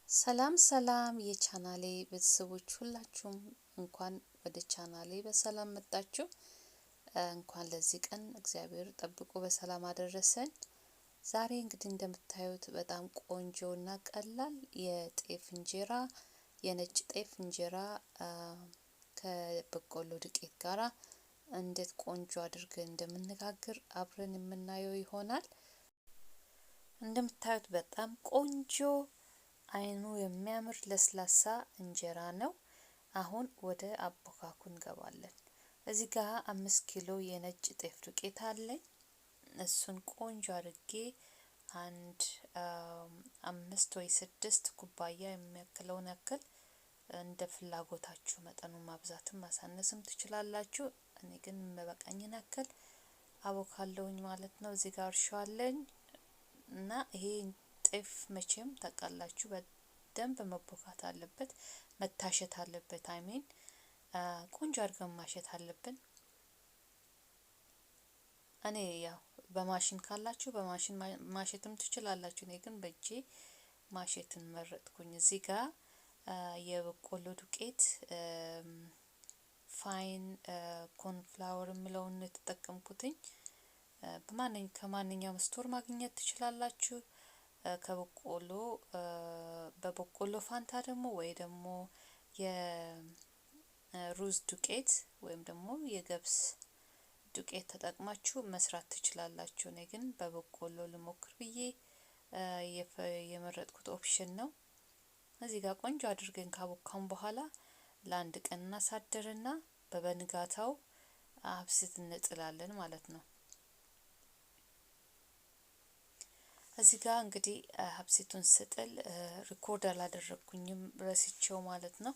ሰላም ሰላም የቻናሌ ቤተሰቦች ሁላችሁም እንኳን ወደ ቻናሌ በሰላም መጣችሁ። እንኳን ለዚህ ቀን እግዚአብሔር ጠብቆ በሰላም አደረሰን። ዛሬ እንግዲህ እንደምታዩት በጣም ቆንጆና ቀላል የጤፍ እንጀራ የነጭ ጤፍ እንጀራ ከበቆሎ ዱቄት ጋራ እንዴት ቆንጆ አድርገን እንደምንጋግር አብረን የምናየው ይሆናል። እንደምታዩት በጣም ቆንጆ አይኑ የሚያምር ለስላሳ እንጀራ ነው። አሁን ወደ አቦካኩ እንገባለን። እዚህ ጋር 5 ኪሎ የነጭ ጤፍ ዱቄት አለኝ። እሱን ቆንጆ አድርጌ አንድ 5 ወይ 6 ኩባያ የሚያክለውን ያክል እንደ ፍላጎታችሁ መጠኑን ማብዛትም ማሳነስም ትችላላችሁ። እኔ ግን መበቃኝን ያክል አቦካለሁኝ ማለት ነው። እዚህ ጋር እርሾ አለኝ እና ይሄ ጤፍ መቼም ታውቃላችሁ በደንብ መቦካት አለበት፣ መታሸት አለበት። አይሜን ቆንጆ አድርገን ማሸት አለብን። እኔ ያው በማሽን ካላችሁ በማሽን ማሸትም ትችላላችሁ። እኔ ግን በእጄ ማሸትን መረጥኩኝ። እዚህ ጋር የበቆሎ ዱቄት ፋይን ኮርንፍላወር የሚለውን የተጠቀምኩትኝ ከማንኛውም ስቶር ማግኘት ትችላላችሁ። ከበቆሎ በበቆሎ ፋንታ ደግሞ ወይ ደግሞ የሩዝ ዱቄት ወይም ደግሞ የገብስ ዱቄት ተጠቅማችሁ መስራት ትችላላችሁ። እኔ ግን በበቆሎ ልሞክር ብዬ የመረጥኩት ኦፕሽን ነው። እዚህ ጋር ቆንጆ አድርገን ካቦካን በኋላ ለአንድ ቀን እናሳድርና በበንጋታው አብስት እንጥላለን ማለት ነው። እዚህ ጋር እንግዲህ ሀብሲቱን ስጥል ሪኮርድ አላደረኩኝም ረስቼው ማለት ነው።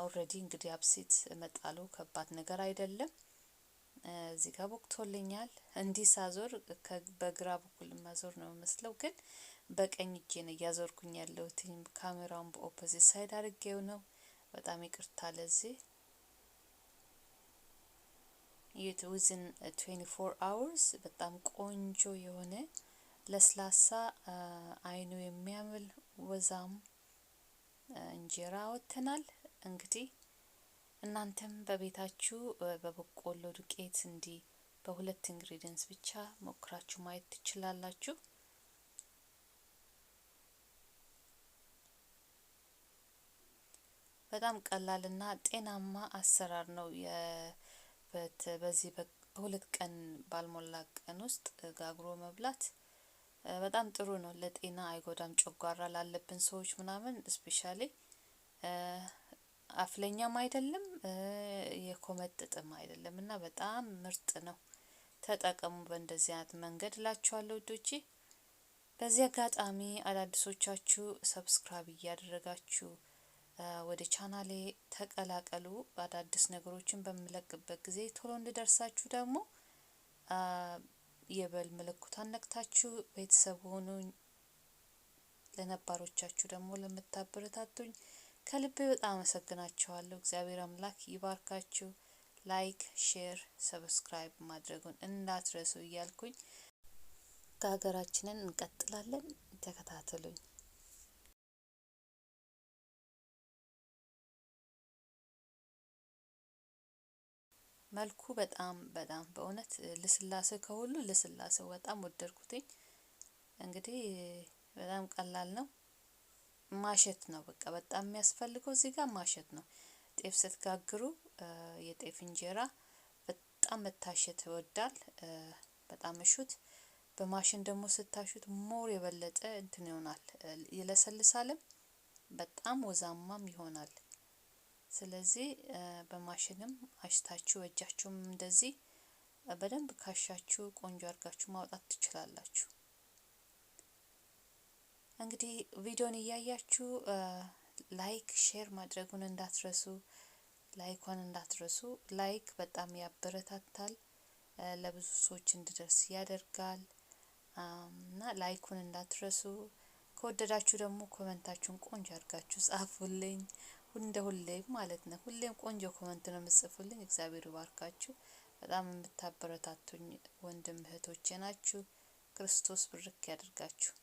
ኦሬዲ እንግዲህ ሀብሲት መጣሉ ከባድ ነገር አይደለም። እዚህ ጋር ቦክቶልኛል። እንዲህ ሳዞር በግራ በኩል ማዞር ነው መስለው፣ ግን በቀኝ እጄ ነው ያዞርኩኝ ያለሁት። ካሜራውን በኦፖዚት ሳይድ አድርጌው ነው። በጣም ይቅርታ ለዚህ። within 24 hours በጣም ቆንጆ የሆነ ለስላሳ አይኑ የሚያምር ወዛም እንጀራ ወተናል። እንግዲህ እናንተም በቤታችሁ በበቆሎ ዱቄት እንዲህ በሁለት ኢንግሪዲየንትስ ብቻ ሞክራችሁ ማየት ትችላላችሁ። በጣም ቀላልና ጤናማ አሰራር ነው። በዚህ በሁለት ቀን ባልሞላ ቀን ውስጥ ጋግሮ መብላት በጣም ጥሩ ነው። ለጤና አይጎዳም። ጨጓራ ላለብን ሰዎች ምናምን ስፔሻሊ አፍለኛም አይደለም የኮመጠጠም አይደለም እና በጣም ምርጥ ነው። ተጠቀሙ በእንደዚህ አይነት መንገድ እላችኋለሁ ውዶቼ። በዚህ አጋጣሚ አዳዲሶቻችሁ ሰብስክራይብ እያደረጋችሁ ወደ ቻናሌ ተቀላቀሉ። አዳዲስ ነገሮችን በመለቅበት ጊዜ ቶሎ እንዲደርሳችሁ ደግሞ የበል ምልክቱን ነክታችሁ ቤተሰብ ሆኑኝ። ለነባሮቻችሁ ደግሞ ለምታበረታቱኝ ከልቤ በጣም አመሰግናችኋለሁ። እግዚአብሔር አምላክ ይባርካችሁ። ላይክ፣ ሼር፣ ሰብስክራይብ ማድረጉን እንዳትረሱ እያልኩኝ ጋገራችንን እንቀጥላለን። ተከታተሉኝ። መልኩ በጣም በእውነት ለስላሴ ከሁሉ ለስላሴው በጣም ወደድኩትኝ። እንግዲህ በጣም ቀላል ነው። ማሸት ነው በቃ በጣም የሚያስፈልገው እዚህ ጋር ማሸት ነው። ጤፍ ስትጋግሩ የጤፍ እንጀራ በጣም መታሸት ይወዳል። በጣም እሹት። በማሽን ደግሞ ስታሹት ሞር የበለጠ እንትን ይሆናል፣ ይለሰልሳልም በጣም ወዛማም ይሆናል። ስለዚህ በማሽንም አሽታችሁ እጃችሁም እንደዚህ በደንብ ካሻችሁ ቆንጆ አድርጋችሁ ማውጣት ትችላላችሁ። እንግዲህ ቪዲዮን እያያችሁ ላይክ ሼር ማድረጉን እንዳትረሱ። ላይኩን እንዳትረሱ። ላይክ በጣም ያበረታታል፣ ለብዙ ሰዎች እንዲደርስ ያደርጋል እና ላይኩን እንዳትረሱ። ከወደዳችሁ ደግሞ ኮሜንታችሁን ቆንጆ አድርጋችሁ ጻፉልኝ። እንደ ሁሌም ማለት ነው። ሁሌም ቆንጆ ኮሜንት ነው የምጽፉልኝ። እግዚአብሔር ይባርካችሁ። በጣም የምታበረታቱኝ ወንድም እህቶቼ ናችሁ። ክርስቶስ ብርክ ያድርጋችሁ።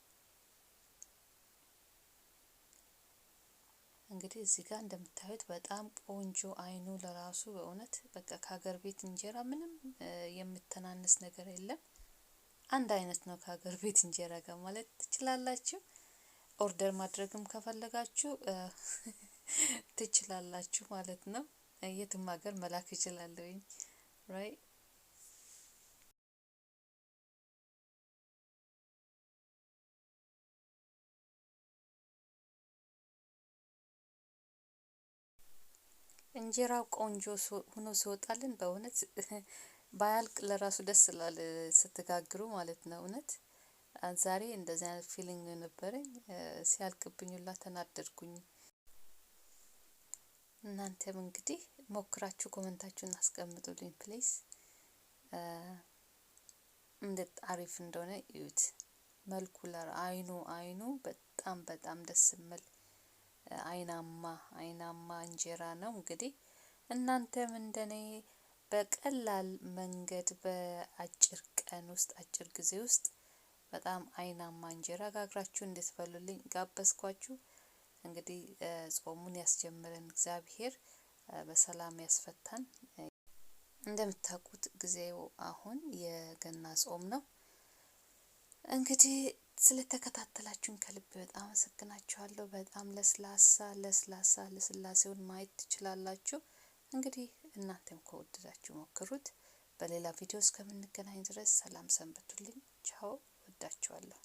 እንግዲህ እዚህ ጋር እንደምታዩት በጣም ቆንጆ አይኑ ለራሱ በእውነት በቃ ከሀገር ቤት እንጀራ ምንም የምተናነስ ነገር የለም። አንድ አይነት ነው ከሀገር ቤት እንጀራ ጋር ማለት ትችላላችሁ። ኦርደር ማድረግም ከፈለጋችሁ ትችላላችሁ ማለት ነው። የትም ሀገር መላክ እችላለሁኝ ራይት። እንጀራው ቆንጆ ሆኖ ሲወጣልን በእውነት ባያልቅ ለራሱ ደስ ይላል ስትጋግሩ ማለት ነው። እውነት ዛሬ እንደዚህ አይነት ፊሊንግ ነበረኝ። ሲያልቅብኝ ሁላ ተናደድኩኝ። እናንተም እንግዲህ ሞክራችሁ ኮመንታችሁን አስቀምጡልኝ ፕሊዝ። እንዴት አሪፍ እንደሆነ እዩት። መልኩ አይኑ በጣም በጣም ደስ የሚል አይናማ እንጀራ ነው። እንግዲህ እናንተም እንደኔ በቀላል መንገድ በአጭር ቀን ውስጥ አጭር ጊዜ ውስጥ በጣም አይናማ እንጀራ ጋግራችሁ እንድትበሉልኝ ጋበዝኳችሁ። እንግዲህ ጾሙን ያስጀምረን እግዚአብሔር በሰላም ያስፈታን። እንደምታውቁት ጊዜው አሁን የገና ጾም ነው። እንግዲህ ስለተከታተላችሁን ከልብ በጣም አመሰግናችኋለሁ። በጣም ለስላሳ ለስላሴውን ማየት ትችላላችሁ። እንግዲህ እናንተም ከወደዳችሁ ሞክሩት። በሌላ ቪዲዮ እስከምንገናኝ ድረስ ሰላም ሰንብቱልኝ። ቻው፣ ወዳችኋለሁ።